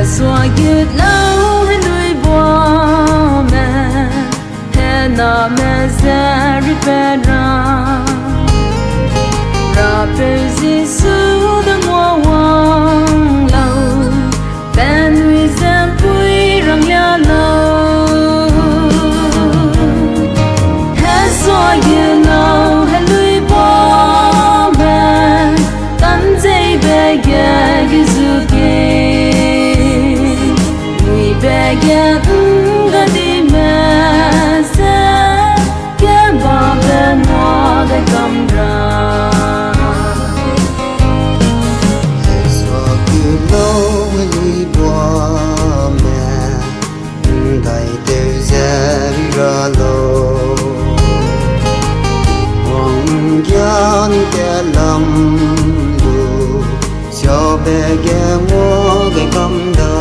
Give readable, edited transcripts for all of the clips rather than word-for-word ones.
Hesua Gutlau Heluibuame Hena Mezeripera Rapezi Sudangwa Wang Lau Ben Wizem Pui Rang Lia Lau Hesua Gutlau Heluibuame Tan Zeme Gizuke Begin gadi mese ke babe mo de kamra Hesua Gutlau Heluibuame dai te zera lo Wang yan ke lam du xiao be ge mo ge kamda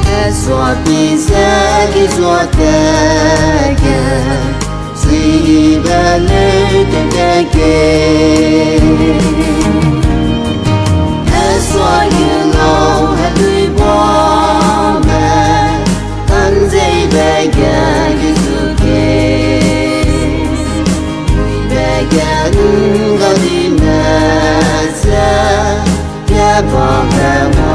Hesua pise Hesua teke Sui bele teke Hesua Gutlau Heluibuame Tan Zeme Gizuke Begin gadi mese ke babe mo